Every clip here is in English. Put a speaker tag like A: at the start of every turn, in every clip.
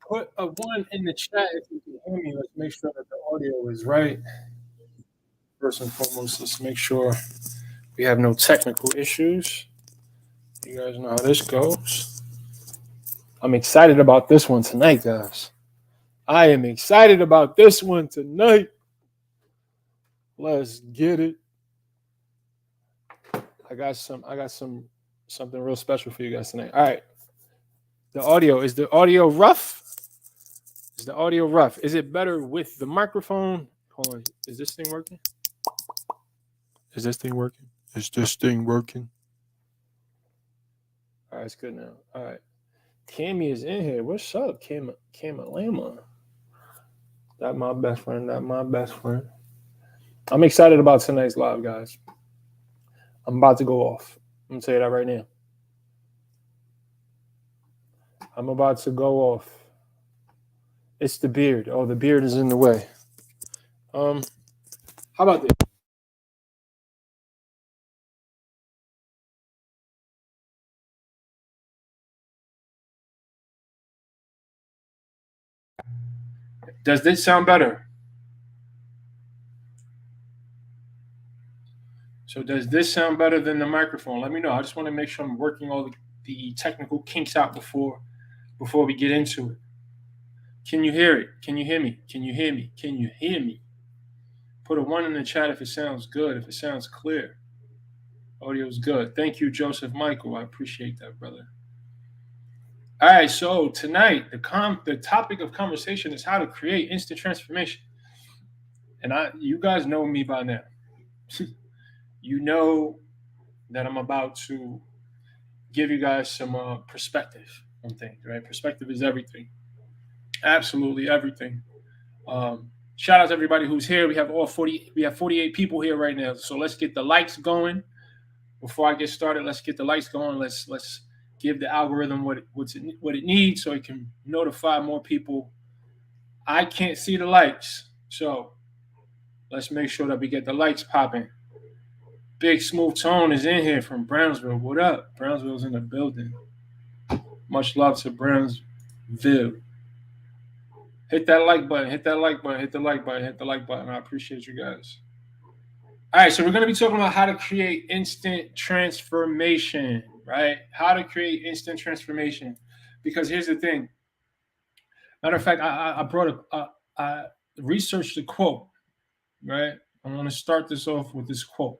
A: Put a one in the chat if you can hear me. Let's make sure that the audio is right. First and foremost, let's make sure we have no technical issues. You guys know how this goes. I'm excited about this one tonight, guys. I am excited about this one tonight. Let's get it. I got something real special for you guys tonight. All right. Is the audio rough? Is the audio rough? Is it better with the microphone? Hold on. Is this thing working? Is this thing working? Is this thing working? All right, it's good now. All right. Cammy is in here. What's up, Lama? That my best friend. That my best friend. I'm excited about tonight's live, guys. I'm about to go off. I'm gonna tell you that right now. I'm about to go off. It's the beard. Oh, the beard is in the way. How about this? Does this sound better? So does this sound better than the microphone? Let me know. I just want to make sure I'm working all the technical kinks out before we get into it. Can you hear it? Can you hear me? Can you hear me? Can you hear me? Put a one in the chat if it sounds good, if it sounds clear. Audio's good. Thank you, Joseph Michael. I appreciate that, brother. All right, so tonight the topic of conversation is how to create instant transformation. And you guys know me by now. You know that I'm about to give you guys some perspective on things, right? Perspective is everything. Absolutely everything. Shout out to everybody who's here. We have 48 people here right now. So let's get the likes going. Before I get started, let's get the likes going. Let's give the algorithm what it needs so it can notify more people. I can't see the likes, so let's make sure that we get the likes popping. Big Smooth Tone is in here from Brownsville. What up? Brownsville's in the building. Much love to Brownsville. Hit that like button. Hit that like button. Hit the like button. Hit the like button. I appreciate you guys. All right, so we're going to be talking about how to create instant transformation, right? How to create instant transformation. Because here's the thing. Matter of fact, I researched a quote, right? I'm going to start this off with this quote.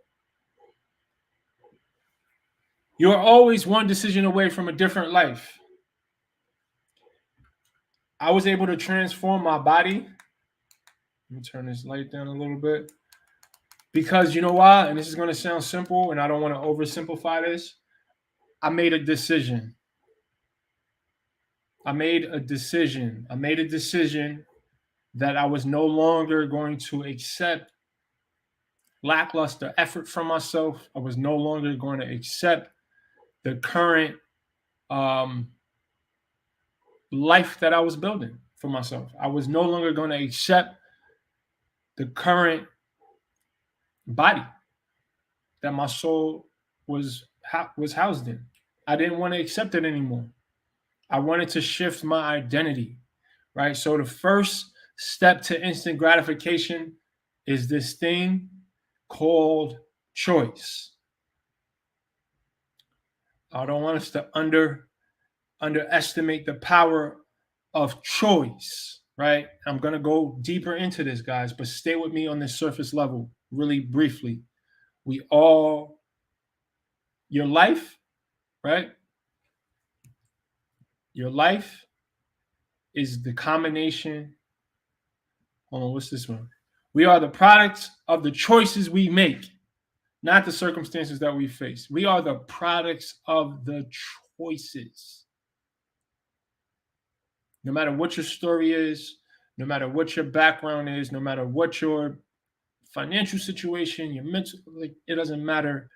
A: You're always one decision away from a different life. I was able to transform my body. Let me turn this light down a little bit. Because you know why? And this is going to sound simple, and I don't want to oversimplify this. I made a decision. I made a decision that I was no longer going to accept lackluster effort from myself. I was no longer going to accept the current life that I was building for myself. I was no longer going to accept the current body that my soul was housed in. I didn't want to accept it anymore. I wanted to shift my identity, right? So the first step to instant gratification is this thing called choice. I don't want us to underestimate the power of choice, right? I'm going to go deeper into this, guys, but stay with me on this surface level really briefly. Your life, right? Your life is the combination. Hold on, what's this one? We are the products of the choices we make, not the circumstances that we face. We are the products of the choices. No matter what your story is, no matter what your background is, no matter what your financial situation, your mental, like, it doesn't matter.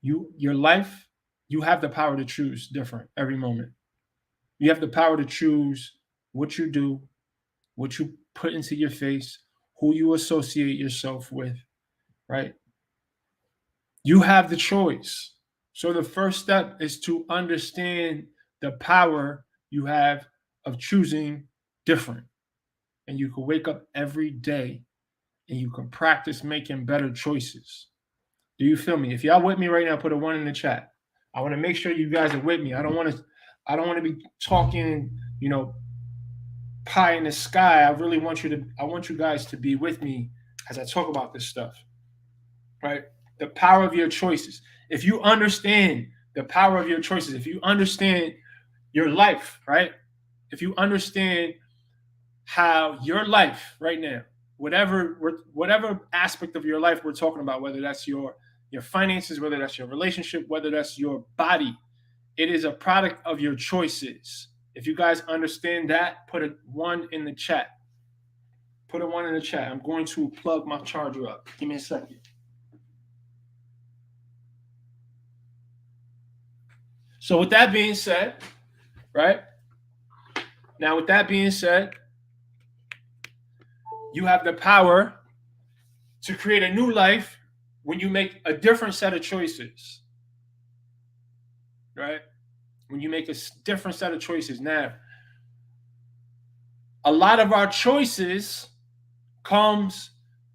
A: Your life, you have the power to choose different every moment. You have the power to choose what you do, what you put into your face, who you associate yourself with, right? You have the choice. So the first step is to understand the power you have of choosing different. And you can wake up every day and you can practice making better choices. Do you feel me? If y'all with me right now, put a 1 in the chat. I want to make sure you guys are with me. I don't want to be talking, pie in the sky. I want you guys to be with me as I talk about this stuff. Right? The power of your choices. If you understand the power of your choices, if you understand your life, right? If you understand how your life right now, whatever aspect of your life we're talking about, whether that's your finances, whether that's your relationship, whether that's your body, it is a product of your choices. If you guys understand that, put a 1 in the chat. Put a 1 in the chat. I'm going to plug my charger up. Give me a second. So with that being said, right? Now with that being said, you have the power to create a new life when you make a different set of choices, right? When you make a different set of choices. Now, a lot of our choices comes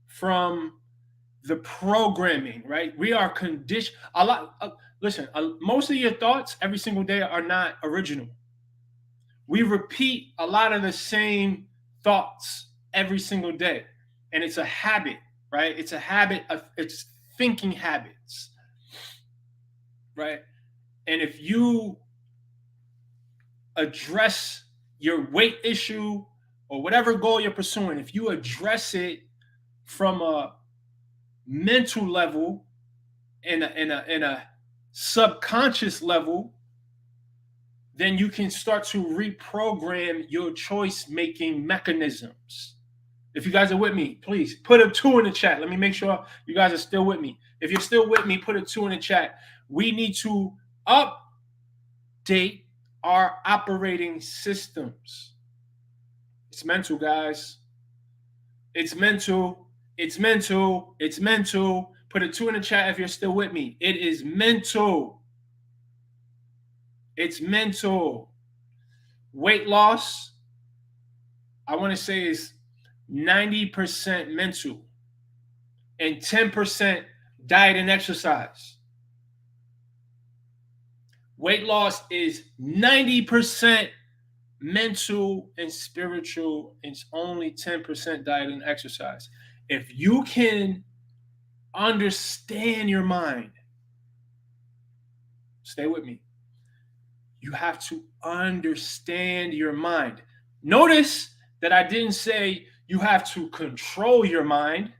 A: from the programming, right? We are conditioned. Most of your thoughts every single day are not original. We repeat a lot of the same thoughts every single day, and it's a habit, right? It's a habit of it's thinking habits, right? And if you address your weight issue or whatever goal you're pursuing, if you address it from a mental level, in a subconscious level, then you can start to reprogram your choice-making mechanisms. If you guys are with me, please put a 2 in the chat. Let me make sure you guys are still with me. If you're still with me, put a 2 in the chat. We need to update our operating systems. It's mental, guys. It's mental. It's mental. It's mental. Put a 2 in the chat if you're still with me. It is mental. It's mental. Weight loss, I want to say, is 90% mental and 10% diet and exercise. Weight loss is 90% mental and spiritual. It's only 10% diet and exercise. If you can understand your mind, stay with me. You have to understand your mind. Notice that I didn't say you have to control your mind.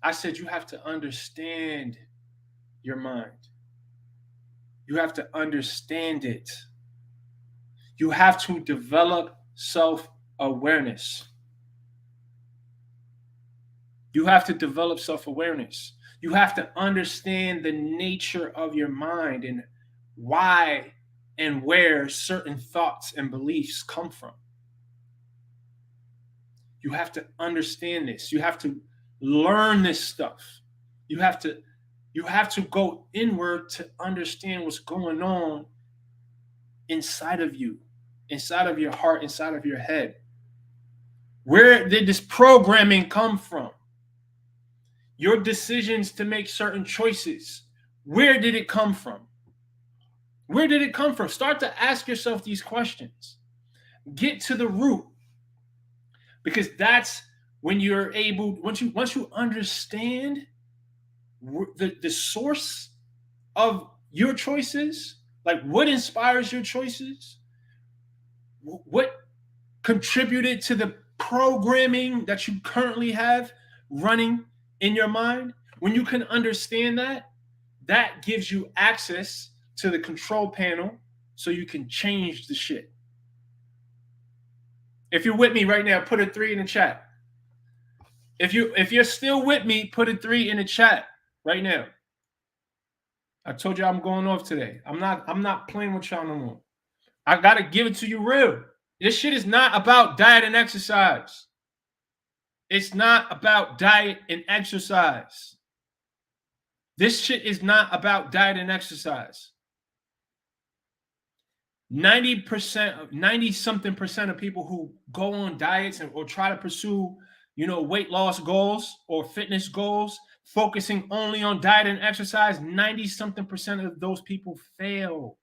A: I said you have to understand your mind. You have to understand it. You have to develop self-awareness. You have to develop self-awareness. You have to understand the nature of your mind and why and where certain thoughts and beliefs come from. You have to understand this. You have to learn this stuff. You have to go inward to understand what's going on inside of you, inside of your heart, inside of your head. Where did this programming come from? Your decisions to make certain choices, where did it come from? Where did it come from? Start to ask yourself these questions. Get to the root, because that's when you're able, once you understand the source of your choices, like what inspires your choices, what contributed to the programming that you currently have running in your mind. When you can understand that, that gives you access to the control panel so you can change the shit. If you're with me right now, put a 3 in the chat. If you're still with me, put a 3 in the chat right now. I told you I'm going off today. I'm not playing with y'all no more. I gotta give it to you real. This shit is not about diet and exercise. It's not about diet and exercise. This shit is not about diet and exercise. 90-something% of people who go on diets or try to pursue, weight loss goals or fitness goals, focusing only on diet and exercise, 90-something% of those people fail.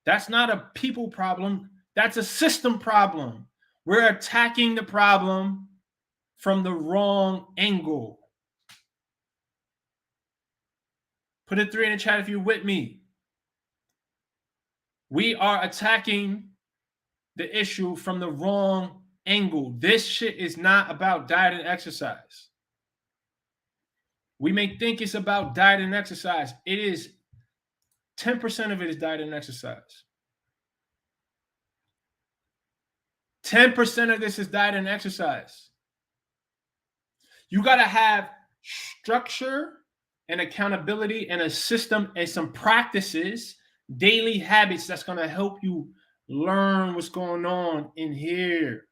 A: That's not a people problem. That's a system problem. We're attacking the problem from the wrong angle. Put a 3 in the chat if you're with me. We are attacking the issue from the wrong angle. This shit is not about diet and exercise. We may think it's about diet and exercise. It is 10% of it is diet and exercise. 10% of this is diet and exercise. You got to have structure and accountability and a system and some practices, daily habits that's going to help you learn what's going on in here.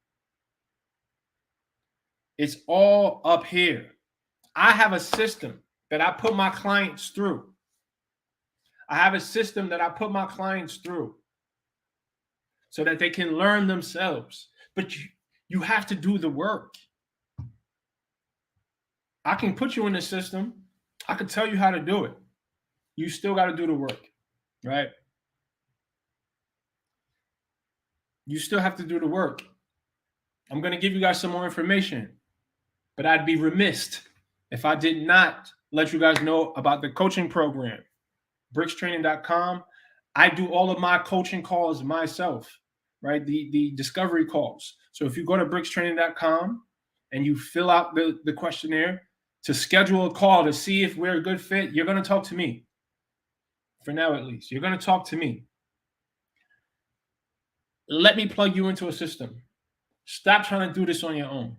A: It's all up here. I have a system that I put my clients through. So that they can learn themselves. But you have to do the work. I can put you in the system. I can tell you how to do it. You still got to do the work, right? You still have to do the work. I'm going to give you guys some more information, but I'd be remiss if I did not let you guys know about the coaching program, brickstraining.com. I do all of my coaching calls myself, right? The discovery calls. So if you go to brickstraining.com and you fill out the questionnaire to schedule a call to see if we're a good fit, you're going to talk to me. For now, at least. You're going to talk to me. Let me plug you into a system. Stop trying to do this on your own.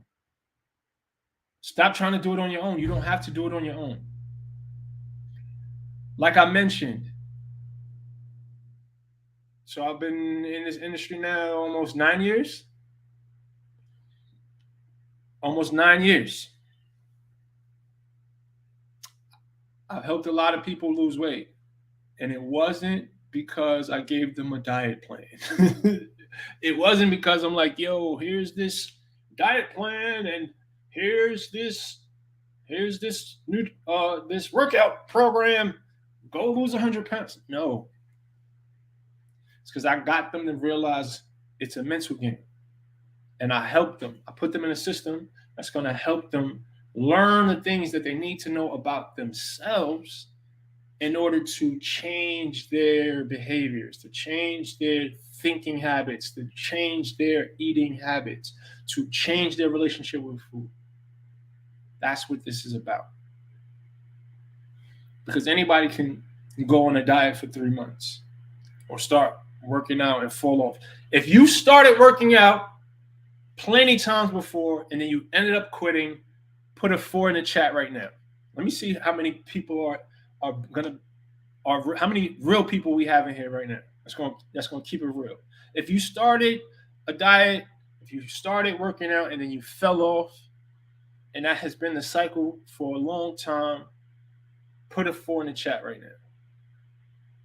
A: Stop trying to do it on your own. You don't have to do it on your own. Like I mentioned, so I've been in this industry now almost 9 years. Almost 9 years. I've helped a lot of people lose weight. And it wasn't because I gave them a diet plan. It wasn't because I'm like, yo, here's this diet plan and here's this new this workout program. Go lose 100 pounds. No. It's because I got them to realize it's a mental game. And I helped them. I put them in a system that's going to help them learn the things that they need to know about themselves in order to change their behaviors, to change their thinking habits, to change their eating habits, to change their relationship with food. That's what this is about. Because anybody can go on a diet for 3 months or start working out and fall off. If you started working out plenty times before and then you ended up quitting, put a 4 in the chat right now. Let me see how many people are how many real people we have in here right now. That's going to keep it real. If you started a diet, if you started working out and then you fell off, and that has been the cycle for a long time, put a 4 in the chat right now.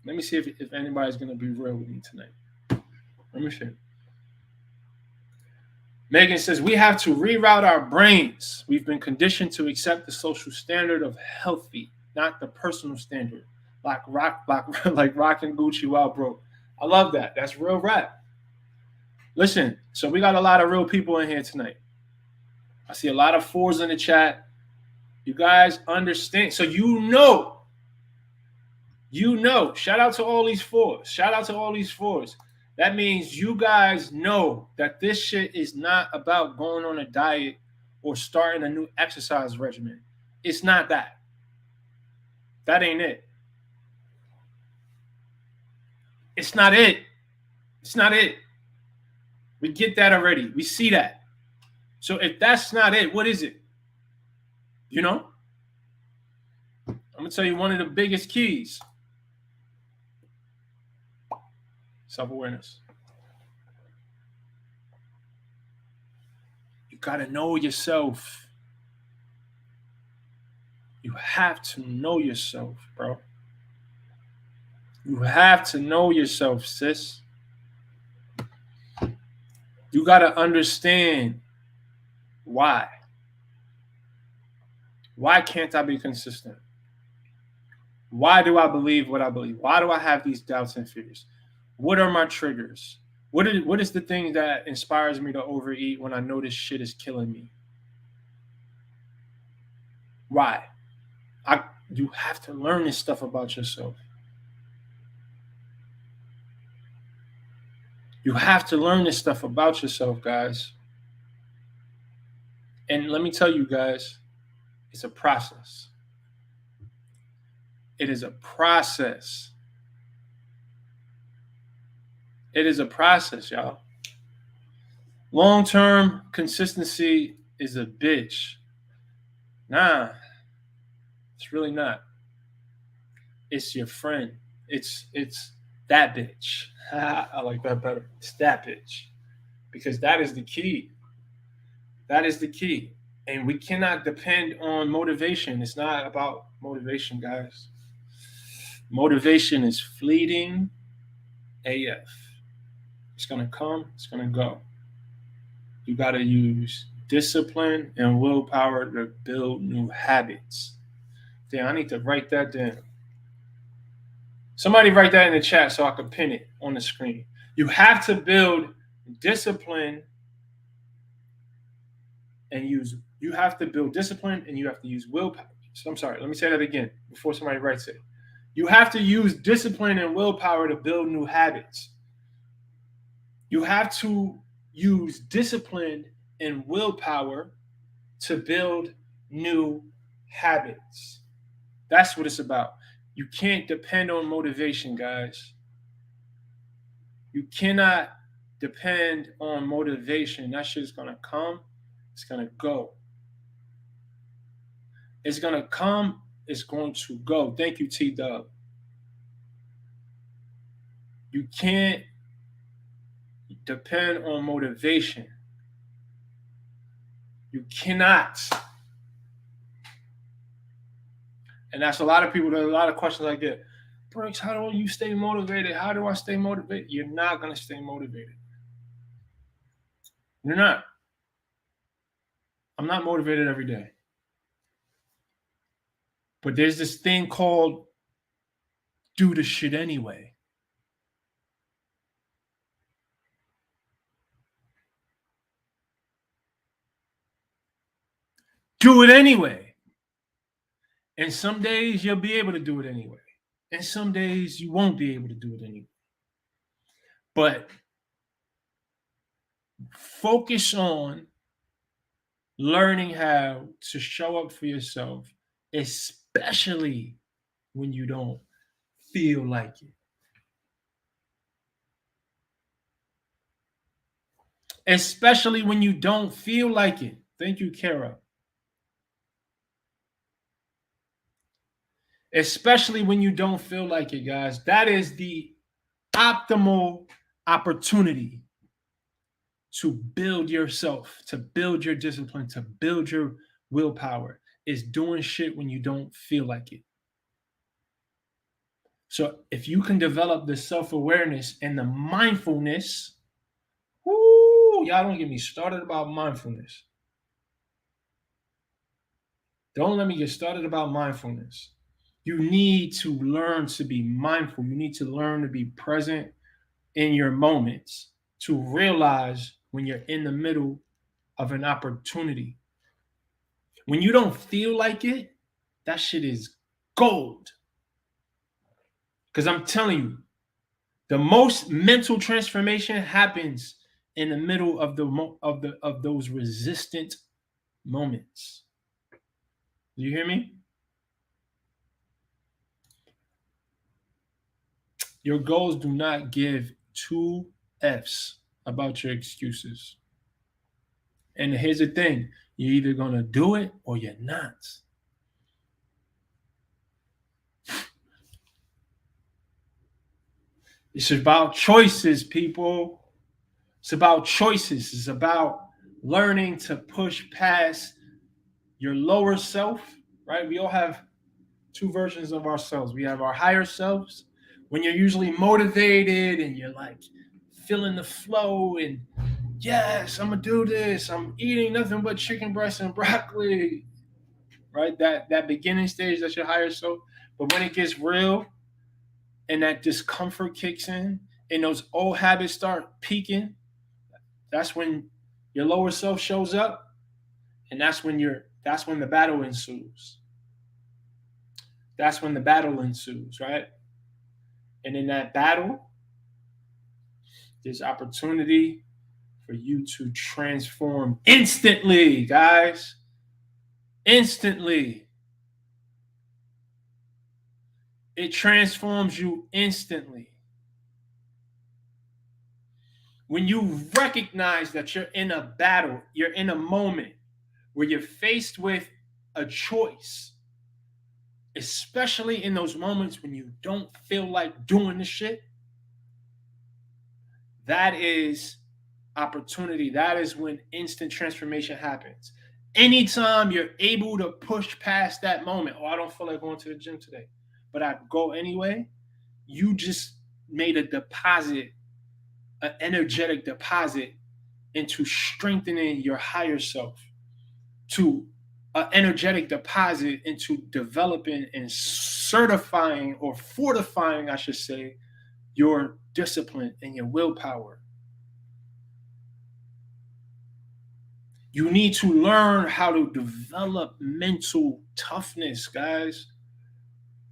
A: Let me see if anybody's going to be real with me tonight. Let me see. Megan says, we have to reroute our brains. We've been conditioned to accept the social standard of healthy, not the personal standard. Like rocking Gucci while broke. I love that. That's real rap. Listen, so we got a lot of real people in here tonight. I see a lot of 4s in the chat. You guys understand. So you know. Shout out to all these 4s. That means you guys know that this shit is not about going on a diet or starting a new exercise regimen. It's not that. That ain't it. It's not it. We get that already. We see that. So if that's not it, what is it? I'm going to tell you one of the biggest keys. Self-awareness. You got to know yourself. You have to know yourself, bro. You have to know yourself, sis. You got to understand why. Why can't I be consistent? Why do I believe what I believe? Why do I have these doubts and fears? What are my triggers? What is the thing that inspires me to overeat when I know this shit is killing me? Why? You have to learn this stuff about yourself. You have to learn this stuff about yourself, guys. And let me tell you guys, it's a process. It is a process. It is a process, y'all. Long-term consistency is a bitch. Nah, it's really not. It's your friend. It's that bitch. I like that better. It's that bitch. Because that is the key. That is the key. And we cannot depend on motivation. It's not about motivation, guys. Motivation is fleeting AF. It's going to come, it's going to go. You got to use discipline and willpower to build new habits. Damn, I need to write that down. Somebody write that in the chat so I can pin it on the screen. You have to build discipline and you have to build discipline and you have to use willpower. So I'm sorry, let me say that again before somebody writes it. You have to use discipline and willpower to build new habits. You have to use discipline and willpower to build new habits. That's what it's about. You can't depend on motivation, guys. You cannot depend on motivation. That shit's going to come. It's going to go. It's going to come. It's going to go. Thank you, T-Dub. You can't depend on motivation. You cannot. And that's a lot of people. There's a lot of questions I get. Brooks, how do you stay motivated? How do I stay motivated? You're not going to stay motivated. You're not. I'm not motivated every day. But there's this thing called do the shit anyway. Do it anyway. And some days you'll be able to do it anyway. And some days you won't be able to do it anyway. But focus on learning how to show up for yourself, especially when you don't feel like it. Especially when you don't feel like it. Thank you, Kara. Especially when you don't feel like it, guys. That is the optimal opportunity to build yourself, to build your discipline, to build your willpower, is doing shit when you don't feel like it. So if you can develop the self-awareness and the mindfulness, y'all don't get me started about mindfulness. Don't let me get started about mindfulness. You need to learn to be mindful. You need to learn to be present in your moments to realize when you're in the middle of an opportunity. When you don't feel like it, that shit is gold. Because I'm telling you, the most mental transformation happens in the middle of those resistant moments. Do you hear me? Your goals do not give two F's about your excuses. And here's the thing, you're either going to do it or you're not. It's about choices, people. It's about choices. It's about learning to push past your lower self, right? We all have two versions of ourselves. We have our higher selves, when you're usually motivated and you're like feeling the flow and yes, I'm gonna do this. I'm eating nothing but chicken breast and broccoli. Right? That beginning stage, that's your higher self. But when it gets real and that discomfort kicks in and those old habits start peaking, that's when your lower self shows up, and that's when the battle ensues. That's when the battle ensues, right? And in that battle, there's opportunity for you to transform instantly, guys. Instantly. It transforms you instantly. When you recognize that you're in a battle, you're in a moment where you're faced with a choice, especially in those moments when you don't feel like doing the shit, that is opportunity. That is when instant transformation happens. Anytime you're able to push past that moment, oh, I don't feel like going to the gym today, but I go anyway, you just made a deposit, an energetic deposit into strengthening your higher self, to an energetic deposit into developing and certifying or fortifying, I should say, your discipline and your willpower. You need to learn how to develop mental toughness, guys.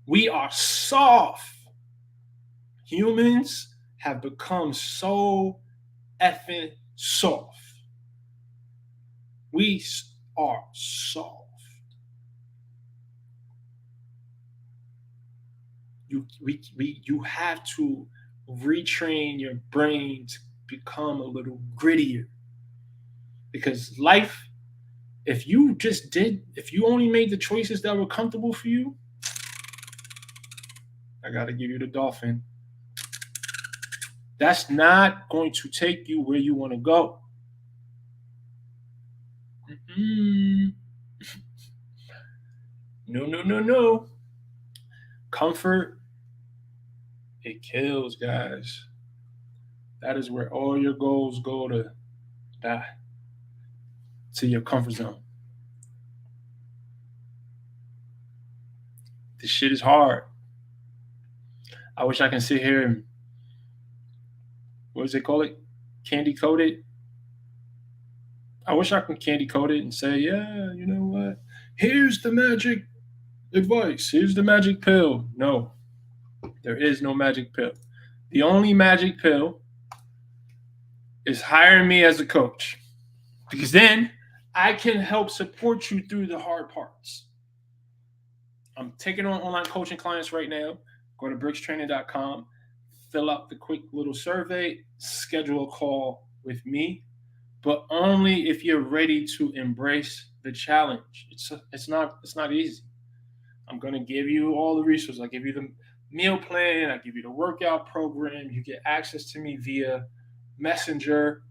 A: We are soft. Humans have become so effing soft. We are soft. You have to retrain your brain to become a little grittier. Because life, if you only made the choices that were comfortable for you, I got to give you the dolphin. That's not going to take you where you want to go. Mm-mm. No. Comfort, it kills, guys. That is where all your goals go to die, to your comfort zone. This shit is hard. I wish I can sit here and, what does it call it? Candy coat it. I wish I could candy coat it and say, yeah, you know what? Here's the magic advice. Here's the magic pill. No, there is no magic pill. The only magic pill is hiring me as a coach, because then I can help support you through the hard parts. I'm taking on online coaching clients right now. Go to brickstraining.com, fill out the quick little survey, schedule a call with me, but only if you're ready to embrace the challenge. It's not easy. I'm going to give you all the resources. I give you the meal plan, I give you the workout program. You get access to me via Messenger.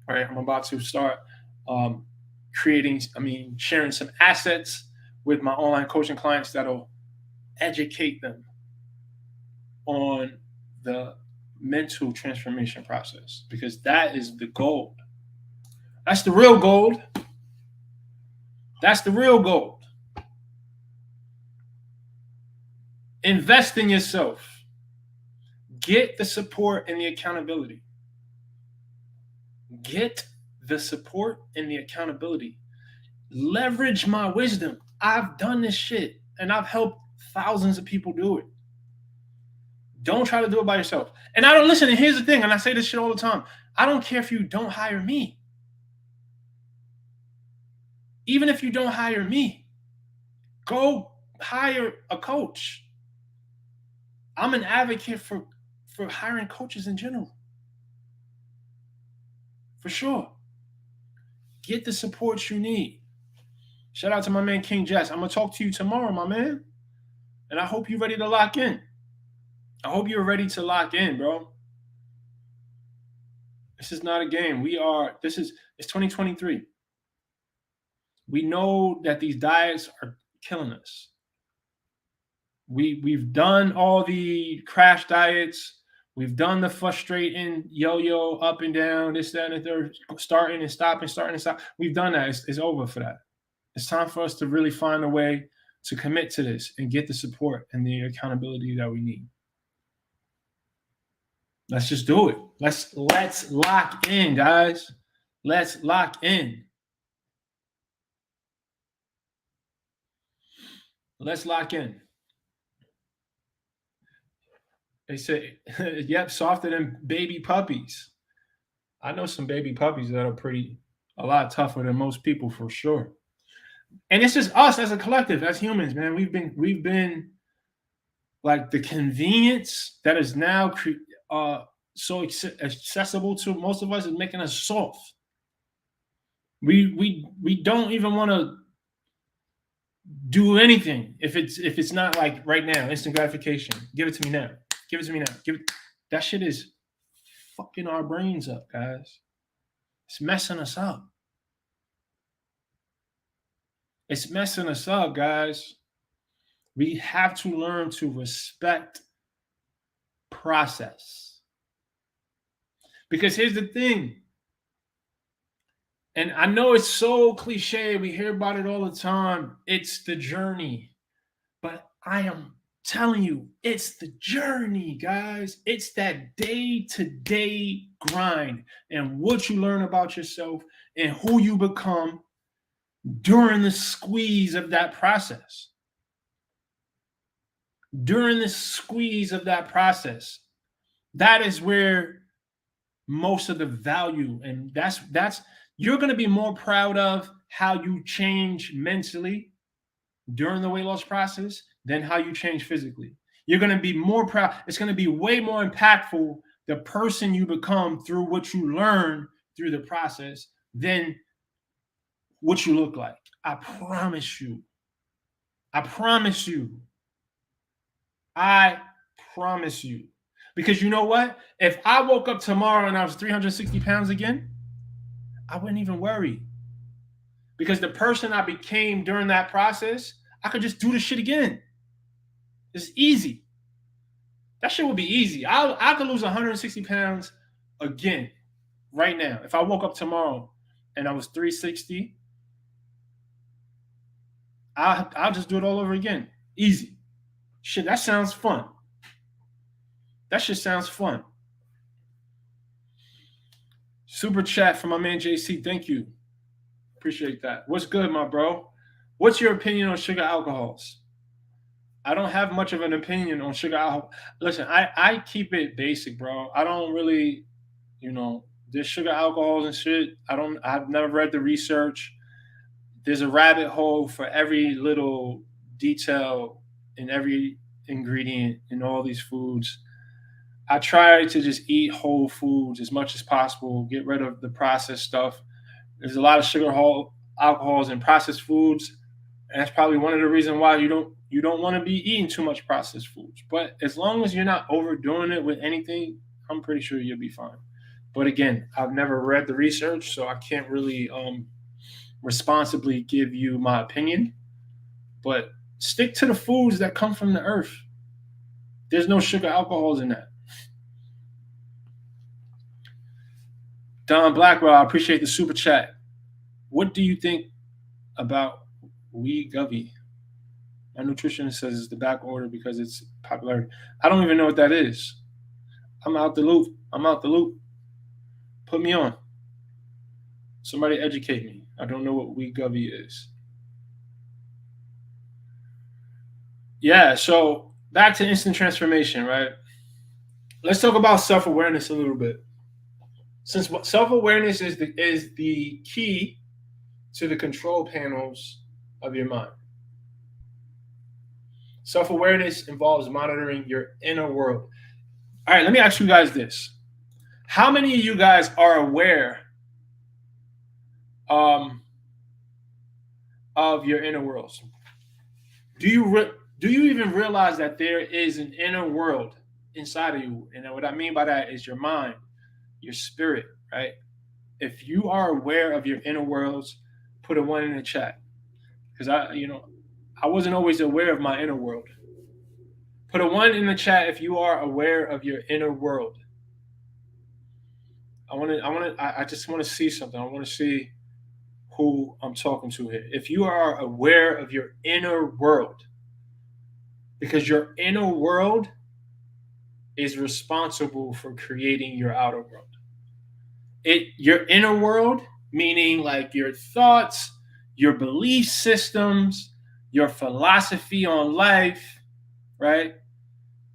A: All right, I'm about to start sharing some assets with my online coaching clients that'll educate them on the mental transformation process, because that is the gold. That's the real gold. That's the real gold. Invest in yourself. Get the support and the accountability. Get the support and the accountability. Leverage my wisdom. I've done this shit and I've helped thousands of people do it. Don't try to do it by yourself. And I don't listen. And here's the thing, and I say this shit all the time. I don't care if you don't hire me. Even if you don't hire me, go hire a coach. I'm an advocate for hiring coaches in general. For sure. Get the support you need. Shout out to my man King Jess. I'm going to talk to you tomorrow, my man. And I hope you're ready to lock in. I hope you're ready to lock in, bro. This is not a game. It's 2023. We know that these diets are killing us. We've done all the crash diets. We've done the frustrating yo-yo up and down, this, that, and the third, starting and stopping, starting and stop. We've done that. It's over for that. It's time for us to really find a way to commit to this and get the support and the accountability that we need. Let's just do it. Let's lock in, guys. Let's lock in. Let's lock in. They say, yep, softer than baby puppies. I know some baby puppies that are a lot tougher than most people for sure. And it's just us as a collective, as humans, man. We've been like the convenience that is now so accessible to most of us is making us soft. We don't even want to do anything if it's not like right now, instant gratification. Give it to me now. Give it to me now. That shit is fucking our brains up, guys. It's messing us up. It's messing us up, guys. We have to learn to respect process. Because here's the thing. And I know it's so cliche. We hear about it all the time. It's the journey. But I am telling you, it's the journey, guys. It's that day-to-day grind and what you learn about yourself and who you become during the squeeze of that process. During the squeeze of that process, that is where most of the value, and that's you're going to be more proud of how you change mentally during the weight loss process than how you change physically. You're going to be more proud. It's going to be way more impactful, the person you become through what you learn through the process, than what you look like. I promise you. I promise you. I promise you. Because you know what? If I woke up tomorrow and I was 360 pounds again, I wouldn't even worry. Because the person I became during that process, I could just do the shit again. It's easy. That shit would be easy. I could lose 160 pounds again right now. If I woke up tomorrow and I was 360, I'll just do it all over again. Easy. Shit, that sounds fun. That shit sounds fun. Super chat from my man JC. Thank you. Appreciate that. What's good, my bro? What's your opinion on sugar alcohols? I don't have much of an opinion on sugar alcohol. Listen, I keep it basic, bro. I don't really, there's sugar alcohols and shit. I've never read the research. There's a rabbit hole for every little detail in every ingredient in all these foods. I try to just eat whole foods as much as possible, get rid of the processed stuff. There's a lot of sugar alcohols in processed foods, and that's probably one of the reasons why you don't want to be eating too much processed foods. But as long as you're not overdoing it with anything, I'm pretty sure you'll be fine. But again, I've never read the research, so I can't really responsibly give you my opinion. But stick to the foods that come from the earth. There's no sugar alcohols in that. Don Blackwell, I appreciate the super chat. What do you think about Wegovy? My nutritionist says it's the back order because it's popularity. I don't even know what that is. I'm out the loop. Put me on. Somebody educate me. I don't know what Wegovy is. Yeah, so back to instant transformation, right? Let's talk about self-awareness a little bit. Since self-awareness is the key to the control panels of your mind. Self-awareness involves monitoring your inner world. All right, let me ask you guys this. How many of you guys are aware of your inner worlds? Do you even realize that there is an inner world inside of you? And what I mean by that is your mind, your spirit, right? If you are aware of your inner worlds, put a 1 in the chat. Because I wasn't always aware of my inner world. Put a 1 in the chat if you are aware of your inner world. I just want to see something. I want to see who I'm talking to here. If you are aware of your inner world, because your inner world is responsible for creating your outer world. Your inner world, meaning like your thoughts, your belief systems, your philosophy on life, right?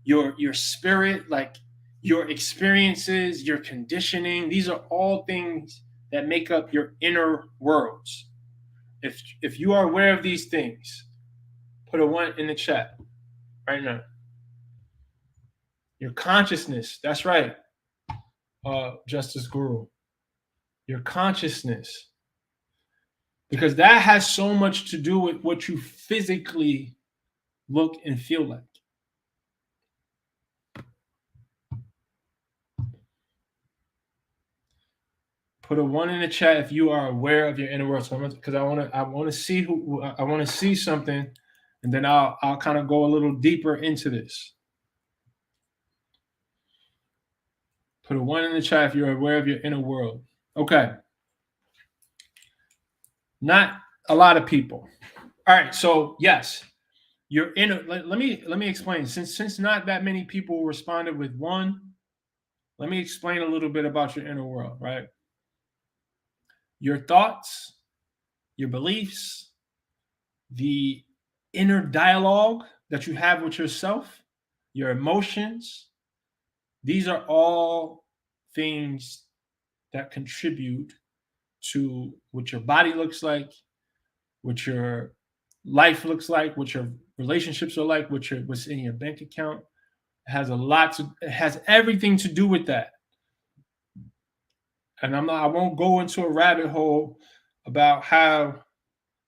A: Your spirit, like your experiences, your conditioning, these are all things that make up your inner worlds. If you are aware of these things, put a 1 in the chat right now. Your consciousness, that's right, Justice Guru. Your consciousness, because that has so much to do with what you physically look and feel like. Put a 1 in the chat if you are aware of your inner world. So because I want to see who I want to see something, and then I'll kind of go a little deeper into this. Put a 1 in the chat if you're aware of your inner world. Okay. Not a lot of people. All right. So yes, your inner. Let me explain. Since not that many people responded with 1, let me explain a little bit about your inner world. Right. Your thoughts, your beliefs, the inner dialogue that you have with yourself, your emotions, these are all things that contribute to what your body looks like, what your life looks like, what your relationships are like, what's in your bank account. It has everything to do with that. And I won't go into a rabbit hole about how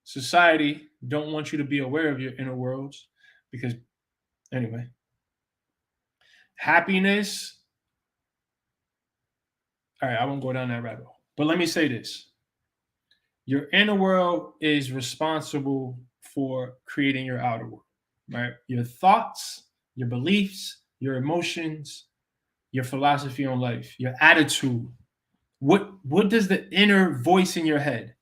A: society don't want you to be aware of your inner worlds, because anyway, happiness. All right, I won't go down that rabbit hole. But let me say this. Your inner world is responsible for creating your outer world, right? Your thoughts, your beliefs, your emotions, your philosophy on life, your attitude. What does the inner voice in your head?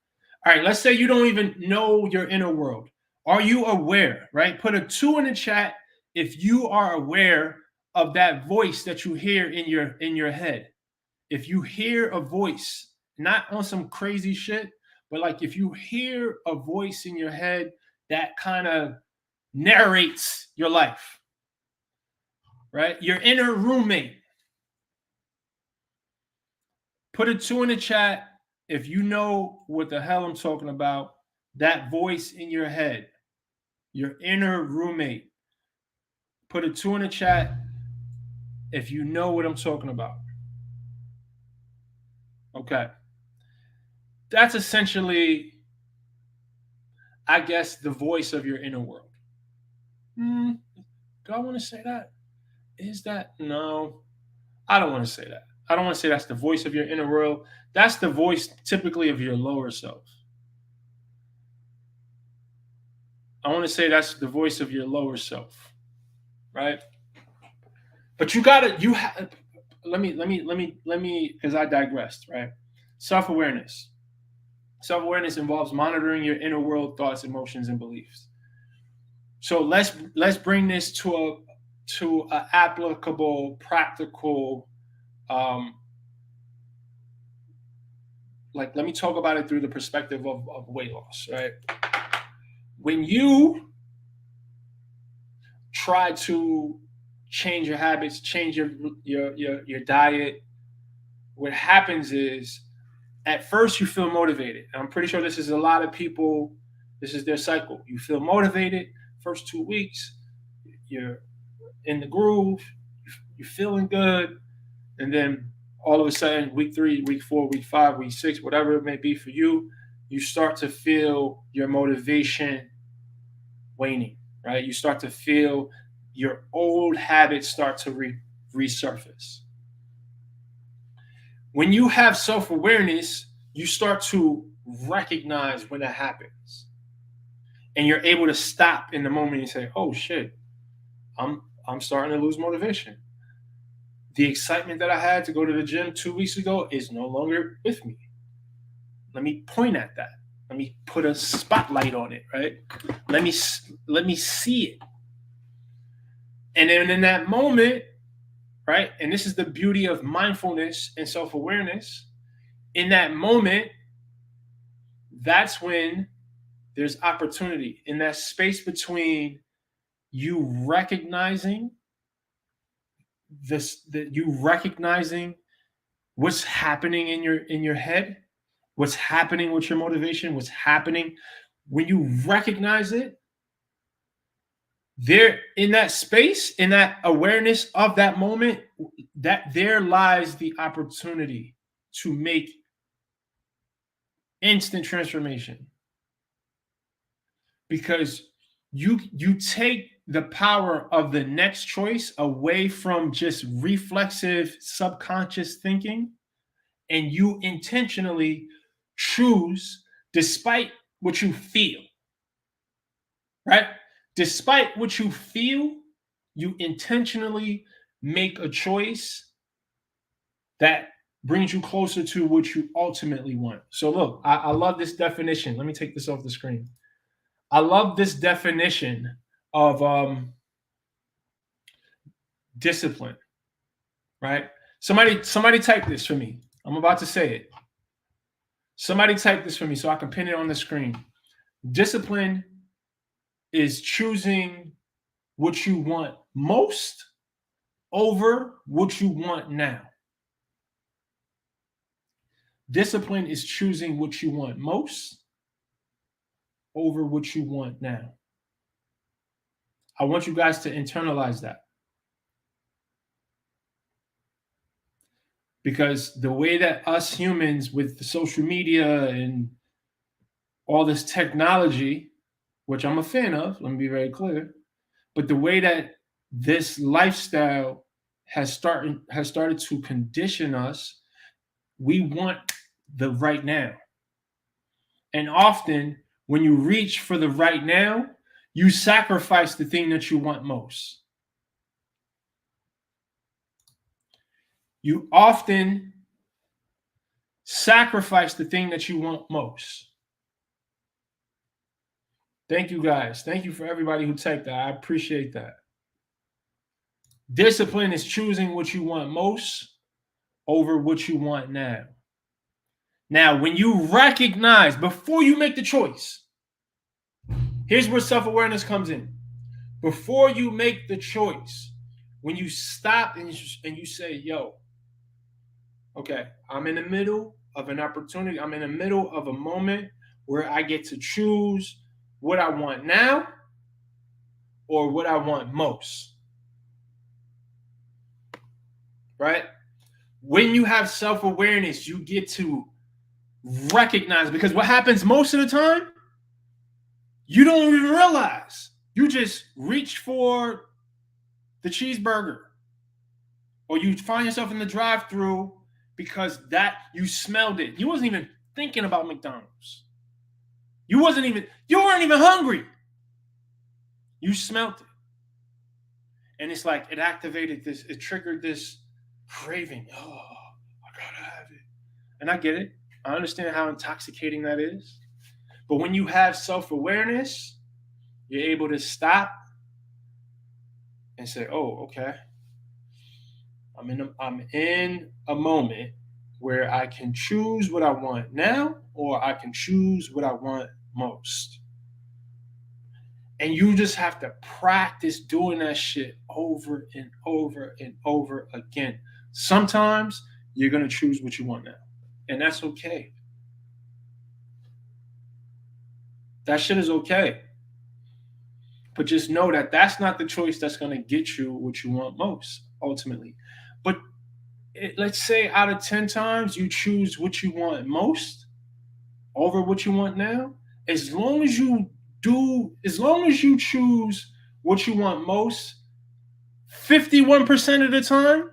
A: All right, let's say you don't even know your inner world. Are you aware, right? Put a 2 in the chat if you are aware of that voice that you hear in your head. If you hear a voice, not on some crazy shit, but like if you hear a voice in your head that kind of narrates your life, right? Your inner roommate. Put a 2 in the chat if you know what the hell I'm talking about. That voice in your head, your inner roommate. Put a 2 in the chat if you know what I'm talking about. Okay. That's essentially, I guess, the voice of your inner world. Do I want to say that? Is that? No, I don't want to say that. I don't want to say that's the voice of your inner world. That's the voice typically of your lower self. I want to say that's the voice of your lower self, right? But let me, as I digressed, right? Self-awareness. Self-awareness involves monitoring your inner world, thoughts, emotions, and beliefs. So let's bring this to a applicable, practical, like let me talk about it through the perspective of weight loss, right? When you try to change your habits, change your diet, what happens is at first you feel motivated. And I'm pretty sure this is a lot of people, this is their cycle. You feel motivated, first 2 weeks, you're in the groove, you're feeling good, and then all of a sudden, week 3, week 4, week 5, week 6, whatever it may be for you, you start to feel your motivation waning, right? You start to feel your old habits start to resurface. When you have self-awareness, you start to recognize when that happens. And you're able to stop in the moment and say, oh shit, I'm starting to lose motivation. The excitement that I had to go to the gym 2 weeks ago is no longer with me. Let me point at that. Let me put a spotlight on it, right? Let me see it. And then in that moment, right? And this is the beauty of mindfulness and self-awareness. In that moment, that's when there's opportunity. In that space between you recognizing what's happening in your head, what's happening with your motivation, what's happening when you recognize it, there in that space, in that awareness of that moment, that there lies the opportunity to make instant transformation. Because you take the power of the next choice away from just reflexive subconscious thinking, and you intentionally choose despite what you feel, right? Despite what you feel, you intentionally make a choice that brings you closer to what you ultimately want. So look, I love this definition. Let me take this off the screen. I love this definition of discipline, right? Somebody type this for me. I'm about to say it. Somebody type this for me so I can pin it on the screen. Discipline is choosing what you want most over what you want now. Discipline is choosing what you want most over what you want now. I want you guys to internalize that. Because the way that us humans with the social media and all this technology, which I'm a fan of, let me be very clear, but the way that this lifestyle has started to condition us, we want the right now. And often when you reach for the right now, you sacrifice the thing that you want most. You often sacrifice the thing that you want most. Thank you guys. Thank you for everybody who typed that. I appreciate that. Discipline is choosing what you want most over what you want now. Now, when you recognize, before you make the choice, here's where self-awareness comes in. Before you make the choice, when you stop and you say, yo, okay, I'm in the middle of an opportunity. I'm in the middle of a moment where I get to choose what I want now or what I want most. Right? When you have self-awareness, you get to recognize, because what happens most of the time, you don't even realize. You just reach for the cheeseburger, or you find yourself in the drive-thru because that you smelled it. You wasn't even thinking about McDonald's. You weren't even hungry. You smelled it. And it's like it triggered this craving. Oh, I gotta have it. And I get it. I understand how intoxicating that is. But when you have self-awareness, you're able to stop and say, oh, okay. I'm in a moment where I can choose what I want now, or I can choose what I want most. And you just have to practice doing that shit over and over and over again. Sometimes you're going to choose what you want now, and that's okay. That shit is okay. But just know that that's not the choice that's going to get you what you want most, ultimately. But let's say out of 10 times you choose what you want most over what you want now, as long as you choose what you want most 51% of the time,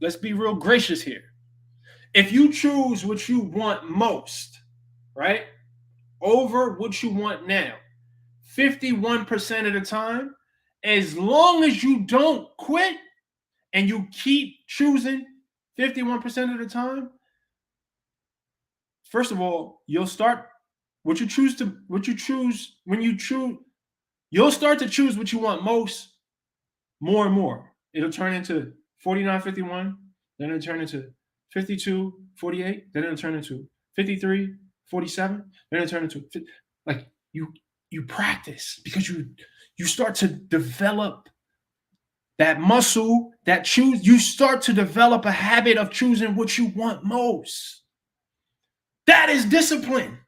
A: let's be real gracious here. If you choose what you want most, right, over what you want now 51% of the time, as long as you don't quit and you keep choosing 51% of the time, first of all, you'll start you'll start to choose what you want most, more and more. It'll turn into 49-51, then it'll turn into 52-48, then it'll turn into 53-47, then it'll turn into like you practice because you start to develop that muscle you start to develop a habit of choosing what you want most. That is discipline.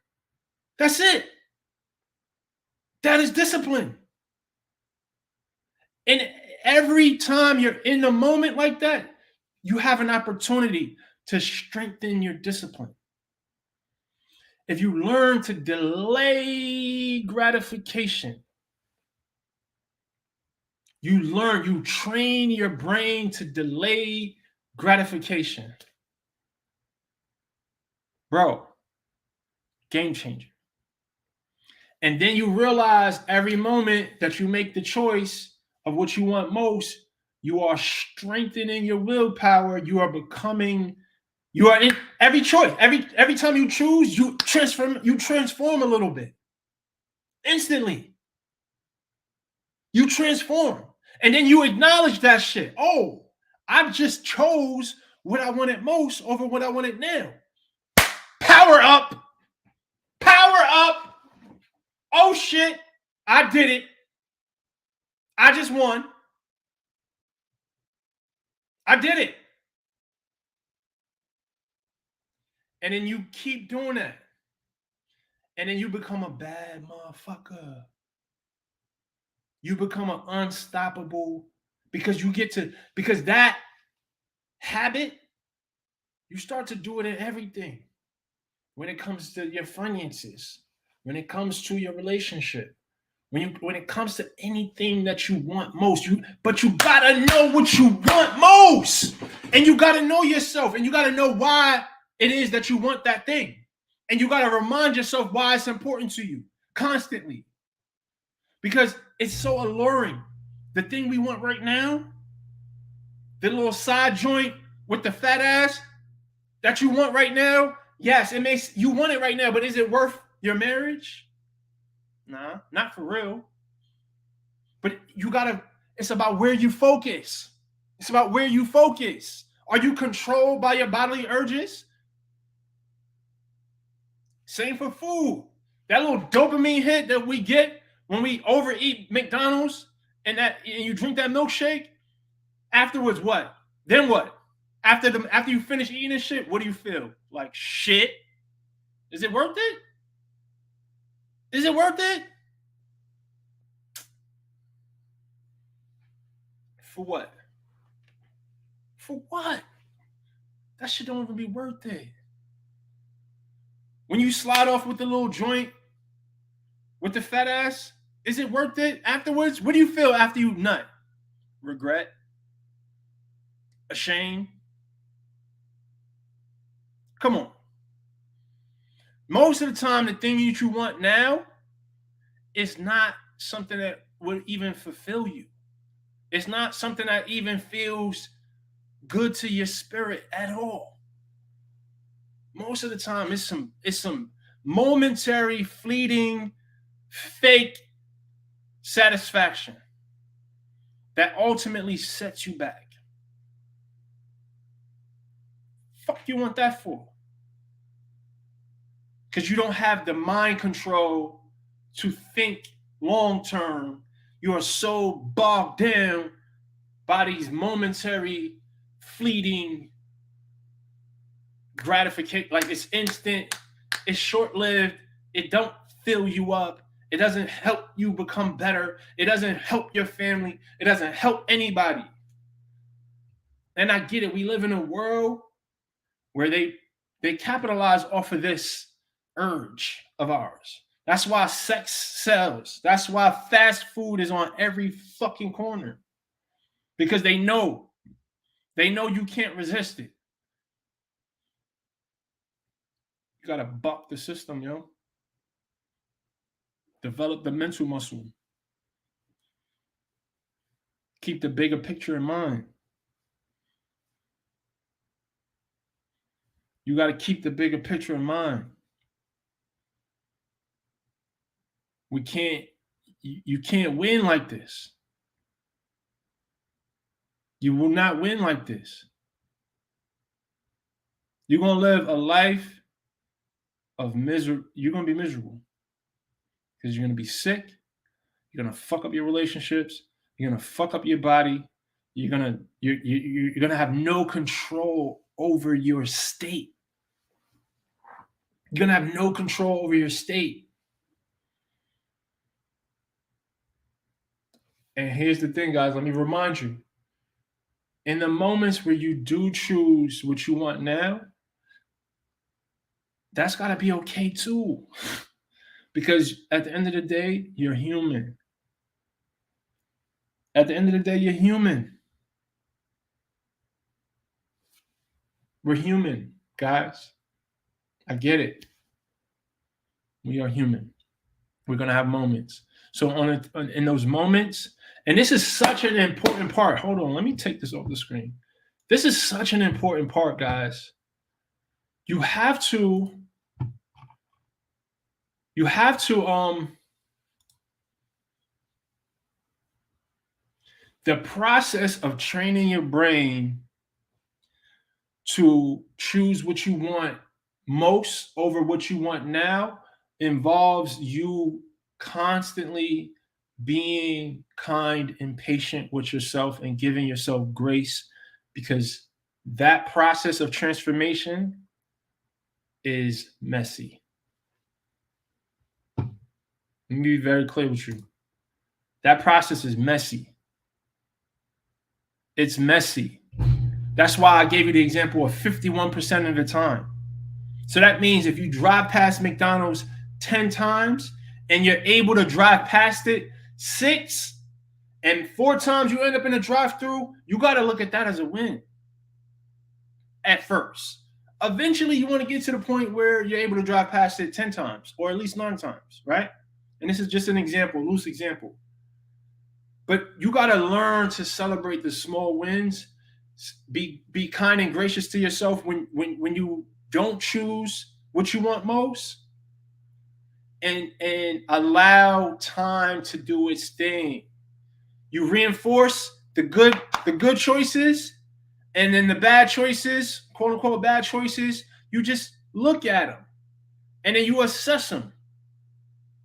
A: That's it. That is discipline. And every time you're in a moment like that, you have an opportunity to strengthen your discipline. If you learn to delay gratification, you train your brain to delay gratification. Bro, game changer. And then you realize every moment that you make the choice of what you want most, you are strengthening your willpower. You are in every choice. Every time you choose, you transform a little bit. Instantly. You transform. And then you acknowledge that shit. Oh, I just chose what I wanted most over what I wanted now. Power up. Power up. Oh shit, I did it. I just won. I did it. And then you keep doing that. And then you become a bad motherfucker. You become an unstoppable because that habit, you start to do it in everything. When it comes to your finances, when it comes to your relationship, when it comes to anything that you want most, but you gotta know what you want most. And you gotta know yourself, and you gotta know why it is that you want that thing. And you gotta remind yourself why it's important to you constantly. Because it's so alluring. The thing we want right now, the little side joint with the fat ass that you want right now, yes, you want it right now, but is it worth your marriage? Nah, not for real. But it's about where you focus. It's about where you focus. Are you controlled by your bodily urges? Same for food. That little dopamine hit that we get when we overeat McDonald's and you drink that milkshake, afterwards what? Then what? After you finish eating this shit, what do you feel? Like shit? Is it worth it? Is it worth it? For what? For what? That shit don't even be worth it. When you slide off with the little joint with the fat ass, is it worth it afterwards? What do you feel after you nut? Regret? Ashamed? Come on. Most of the time, the thing that you want now is not something that would even fulfill you. It's not something that even feels good to your spirit at all. Most of the time, it's some momentary, fleeting, fake satisfaction that ultimately sets you back. Fuck you want that for? Because you don't have the mind control to think long term. You are so bogged down by these momentary, fleeting gratification. Like it's instant, it's short-lived, it don't fill you up, it doesn't help you become better, it doesn't help your family, it doesn't help anybody. And I get it, we live in a world where they capitalize off of this urge of ours. That's why sex sells. That's why fast food is on every fucking corner. Because they know you can't resist it. You gotta buck the system, yo. Develop the mental muscle. Keep the bigger picture in mind. You got to keep the bigger picture in mind. You can't win like this. You will not win like this. You're going to live a life of misery. You're going to be miserable because you're going to be sick. You're going to fuck up your relationships. You're going to fuck up your body. You're going to have no control over your state. You're going to have no control over your state. And here's the thing, guys. Let me remind you. In the moments where you do choose what you want now, that's got to be okay too. Because at the end of the day, you're human. At the end of the day, you're human. We're human, guys. I get it. We are human. We're going to have moments. So in those moments, and this is such an important part. Hold on, let me take this off the screen. This is such an important part, guys. You have to the process of training your brain to choose what you want most over what you want now involves you constantly being kind and patient with yourself and giving yourself grace, because that process of transformation is messy. Let me be very clear with you. That process is messy. It's messy. That's why I gave you the example of 51% of the time. So that means if you drive past McDonald's 10 times and you're able to drive past it 6 and 4 times you end up in a drive-through, you got to look at that as a win at first. Eventually, you want to get to the point where you're able to drive past it 10 times or at least 9 times, right? And this is just an example, loose example. But you got to learn to celebrate the small wins. Be kind and gracious to yourself when you don't choose what you want most, and allow time to do its thing. You reinforce the good choices, and then the bad choices, quote unquote bad choices, you just look at them and then you assess them.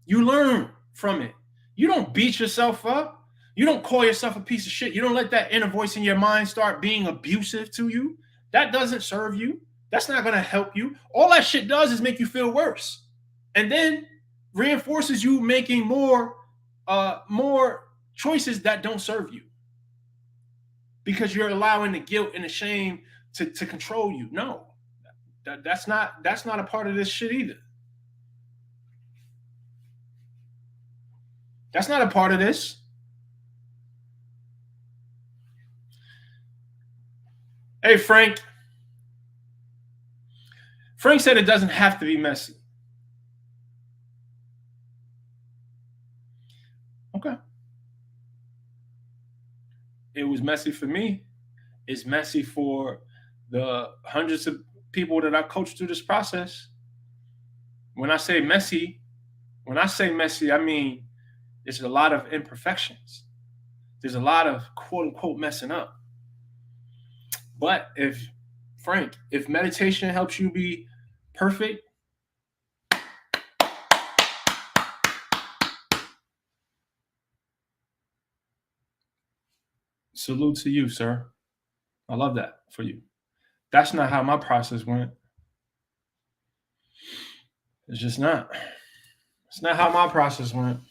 A: You learn from it. You don't beat yourself up. You don't call yourself a piece of shit. You don't let that inner voice in your mind start being abusive to you. That doesn't serve you. That's not going to help you. All that shit does is make you feel worse, and then reinforces you making more choices that don't serve you, because you're allowing the guilt and the shame to control you. No, that's not a part of this shit either. That's not a part of this. Hey, Frank. Frank said it doesn't have to be messy. Okay. It was messy for me. It's messy for the hundreds of people that I coached through this process. When I say messy, I mean there's a lot of imperfections. There's a lot of quote unquote messing up. But if meditation helps you be perfect, salute to you, sir. I love that for you. That's not how my process went. It's just not. It's not how my process went.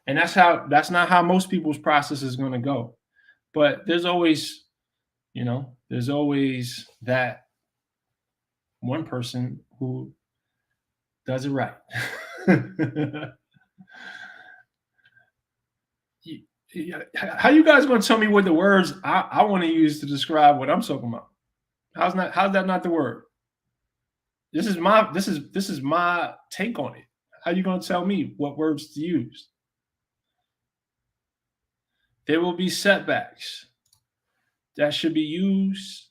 A: And that's not how most people's process is going to go. But there's always that one person who does it right. How you guys going to tell me what the words I want to use to describe what I'm talking about? How's that not the word? This is my take on it. How you going to tell me what words to use? There will be setbacks that should be used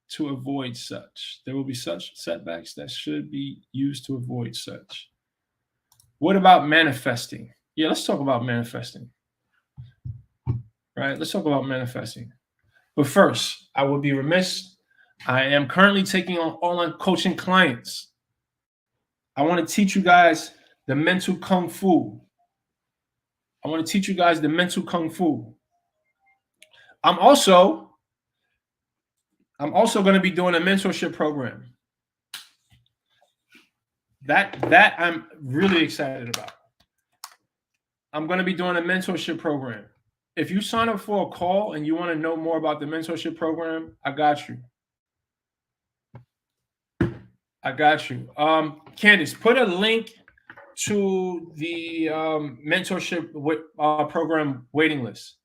A: to avoid such. There will be such setbacks that should be used to avoid such. What about manifesting? Yeah, let's talk about manifesting. Right? Let's talk about manifesting. But first, I would be remiss. I am currently taking on online coaching clients. I want to teach you guys the mental kung fu. I want to teach you guys the mental kung fu. I'm also going to be doing a mentorship program. That I'm really excited about. I'm going to be doing a mentorship program. If you sign up for a call and you want to know more about the mentorship program, I got you. I got you. Candace, put a link to the mentorship program waiting list.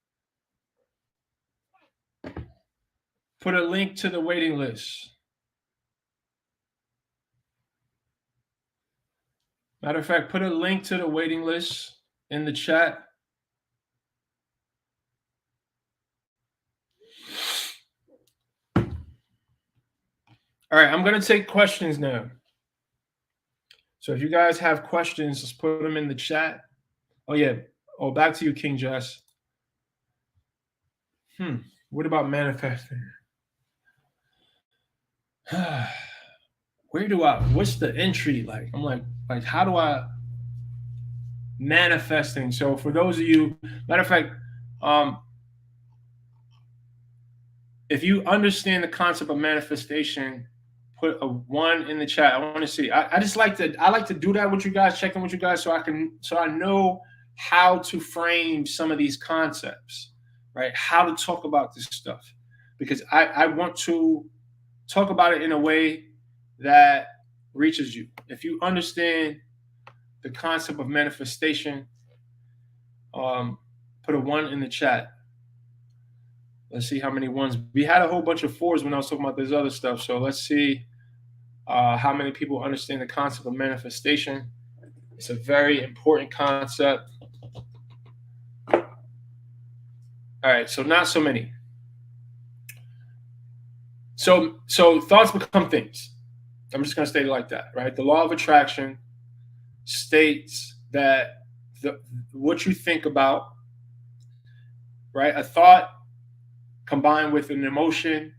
A: Put a link to the waiting list. Matter of fact, put a link to the waiting list in the chat. All right, I'm going to take questions now. So if you guys have questions, just put them in the chat. Oh, yeah. Oh, back to you, King Jess. What about manifesting? What's the entry like? I'm like, how do I manifesting? So for those of you, matter of fact, if you understand the concept of manifestation, put a 1 in the chat. I want to see. I like to do that with you guys, checking with you guys, so I know how to frame some of these concepts, right? How to talk about this stuff, because I want to talk about it in a way that reaches you. If you understand the concept of manifestation, put a 1 in the chat. Let's see how many 1s. We had a whole bunch of 4s when I was talking about this other stuff. So let's see how many people understand the concept of manifestation. It's a very important concept. All right, so not so many. So thoughts become things. I'm just going to state it like that, right? The law of attraction states that what you think about, right? A thought combined with an emotion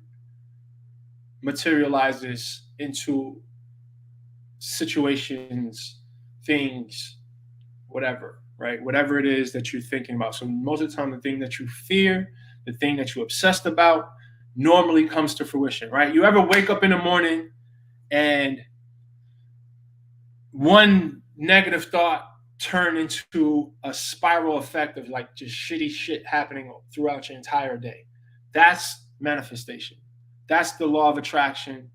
A: materializes into situations, things, whatever, right? Whatever it is that you're thinking about. So most of the time, the thing that you fear, the thing that you're obsessed about, normally comes to fruition, right? You ever wake up in the morning and one negative thought turn into a spiral effect of like just shitty shit happening throughout your entire day? That's manifestation. That's the law of attraction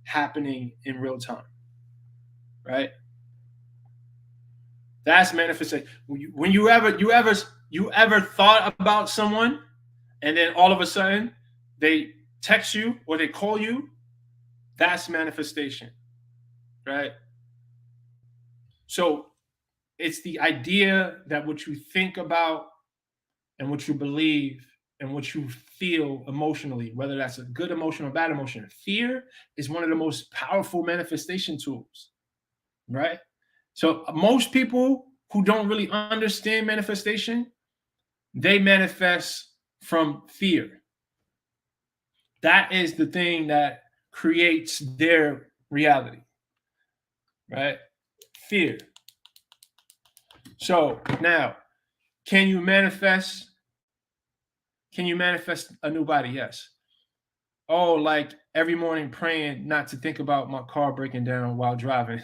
A: happening in real time, right? That's manifestation. When you ever thought about someone and then all of a sudden they text you or they call you, that's manifestation, right? So it's the idea that what you think about and what you believe and what you feel emotionally, whether that's a good emotion or bad emotion. Fear is one of the most powerful manifestation tools, right? So most people who don't really understand manifestation, they manifest from fear. That is the thing that creates their reality, right? Fear. So now, can you manifest a new body? Yes. Oh, like every morning praying not to think about my car breaking down while driving.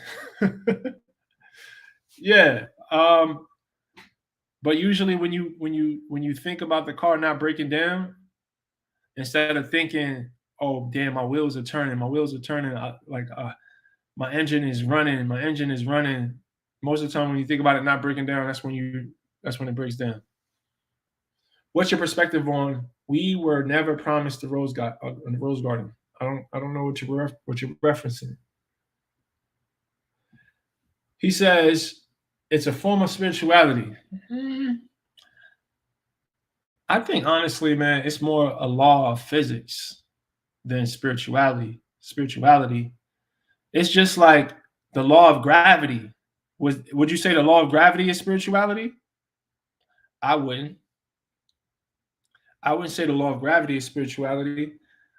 A: Yeah. But usually when you think about the car not breaking down, instead of thinking, oh damn, my wheels are turning, my engine is running. Most of the time when you think about it not breaking down, that's when it breaks down. What's your perspective on we were never promised the rose garden? I don't know what you're referencing. He says it's a form of spirituality. I think honestly, man, it's more a law of physics than Spirituality. It's just like the law of gravity. Would you say the law of gravity is spirituality? I wouldn't. I wouldn't say the law of gravity is spirituality.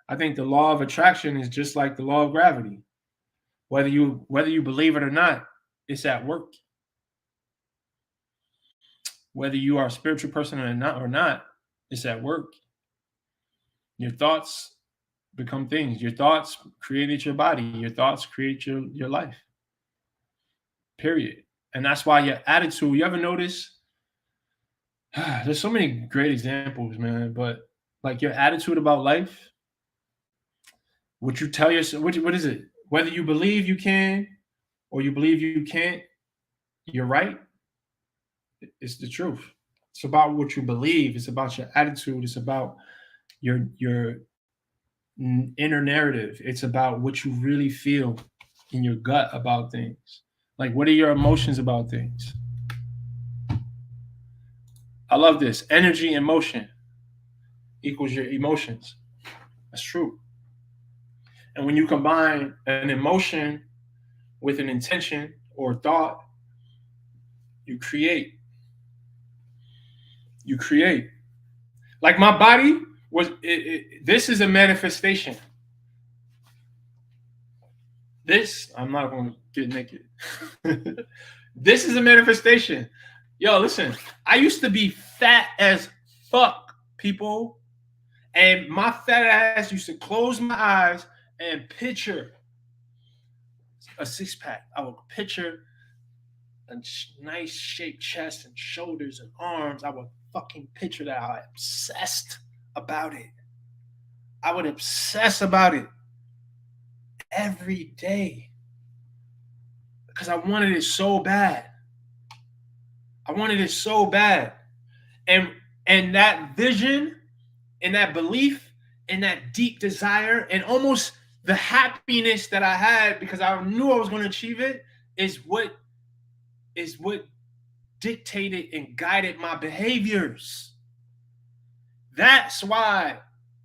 A: I think the law of attraction is just like the law of gravity. Whether you believe it or not, it's at work. Whether you are a spiritual person or not, it's at work. Your thoughts become things. Your thoughts created your body. Your thoughts create your life. Period. And that's why your attitude, you ever notice there's so many great examples, man, but like your attitude about life, what you tell yourself, what is it? Whether you believe you can or you believe you can't, you're right. It's the truth. It's about what you believe. It's about your attitude. It's about your inner narrative. It's about what you really feel in your gut about things. Like, what are your emotions about things? I love this. Energy and motion equals your emotions. That's true. And when you combine an emotion with an intention or thought, you create. You create. Like my body this is a manifestation. I'm not going to get naked. This is a manifestation. Yo, listen, I used to be fat as fuck, people. And my fat ass used to close my eyes and picture a six pack. I would picture a nice shaped chest and shoulders and arms. I would fucking picture that. I obsessed about it. I would obsess about it every day because I wanted it so bad. I wanted it so bad. And that vision and that belief and that deep desire and almost the happiness that I had because I knew I was going to achieve it is what dictated and guided my behaviors. That's why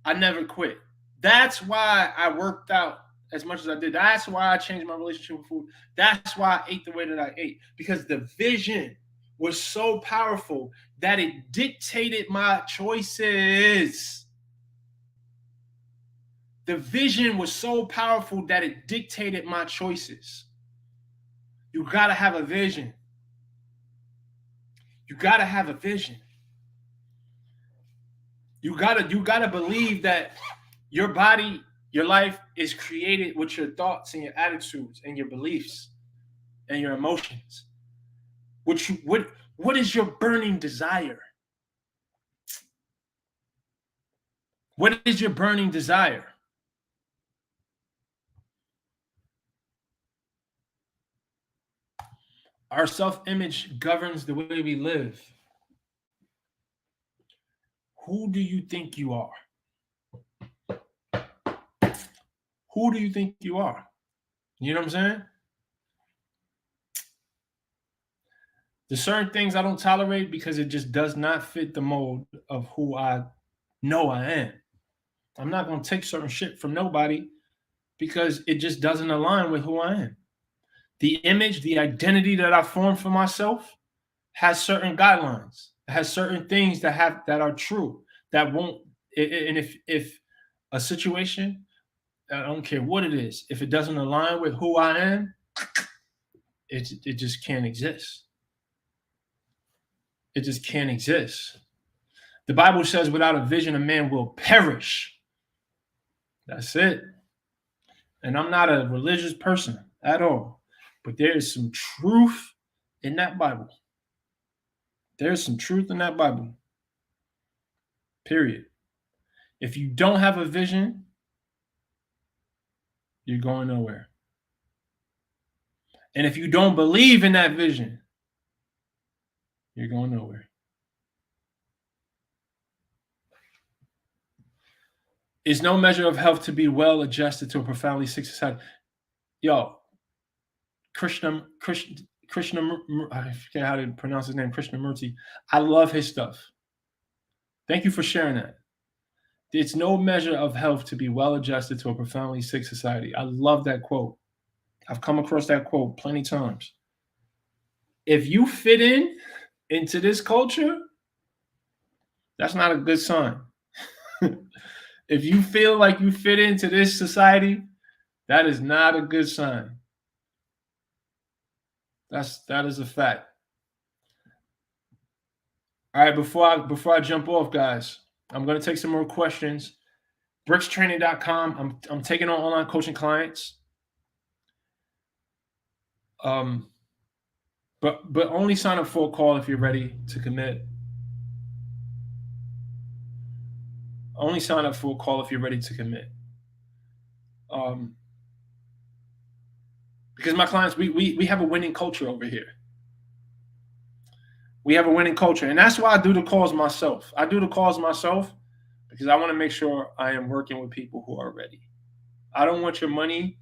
A: I never quit. That's why I worked out as much as I did. That's why I changed my relationship with food. That's why I ate the way that I ate. Because the vision was so powerful that it dictated my choices. The vision was so powerful that it dictated my choices. You gotta have a vision. You gotta have a vision. You gotta believe that your body, your life is created with your thoughts and your attitudes and your beliefs and your emotions. What is your burning desire? What is your burning desire? Our self-image governs the way we live. Who do you think you are? Who do you think you are? You know what I'm saying? There's certain things I don't tolerate because it just does not fit the mold of who I know I am. I'm not going to take certain shit from nobody because it just doesn't align with who I am. The image, the identity that I formed for myself has certain guidelines. It has certain things that are true that won't. And if a situation, I don't care what it is, if it doesn't align with who I am, it just can't exist. It just can't exist. The Bible says, without a vision, a man will perish. That's it. And I'm not a religious person at all, but there is some truth in that Bible. There's some truth in that Bible. Period. If you don't have a vision, you're going nowhere. And if you don't believe in that vision, you're going nowhere. It's no measure of health to be well adjusted to a profoundly sick society. Yo, Krishna, I forget how to pronounce his name, Krishnamurti. I love his stuff. Thank you for sharing that. It's no measure of health to be well adjusted to a profoundly sick society. I love that quote. I've come across that quote plenty times. If you fit into this culture, that's not a good sign. If you feel like you fit into this society, that is not a good sign. That is a fact. All right, before I jump off, guys, I'm gonna take some more questions. Brickstraining.com. I'm taking on online coaching clients. But only sign up for a call if you're ready to commit. Only sign up for a call if you're ready to commit. Because my clients, we have a winning culture over here. We have a winning culture, and that's why I do the calls myself. I do the calls myself because I want to make sure I am working with people who are ready. I don't want your money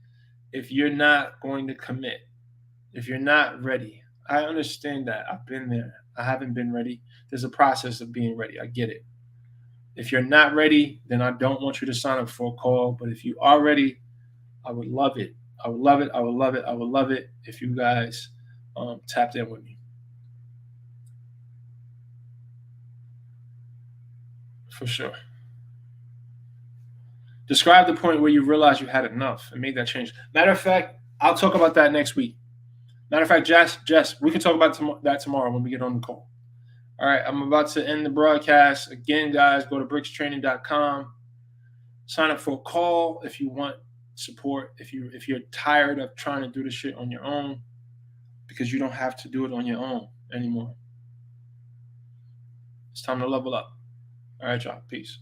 A: if you're not going to commit, if you're not ready. I understand that. I've been there. I haven't been ready. There's a process of being ready. I get it. If you're not ready, then I don't want you to sign up for a call. But if you are ready, I would love it. I would love it. I would love it. I would love it if you guys tapped in with me. For sure. Describe the point where you realized you had enough and made that change. Matter of fact, I'll talk about that next week. Matter of fact, Jess, we can talk about that tomorrow when we get on the call. All right, I'm about to end the broadcast. Again, guys, go to brickstraining.com. Sign up for a call if you want support. If you're tired of trying to do this shit on your own, because you don't have to do it on your own anymore. It's time to level up. All right, y'all. Peace.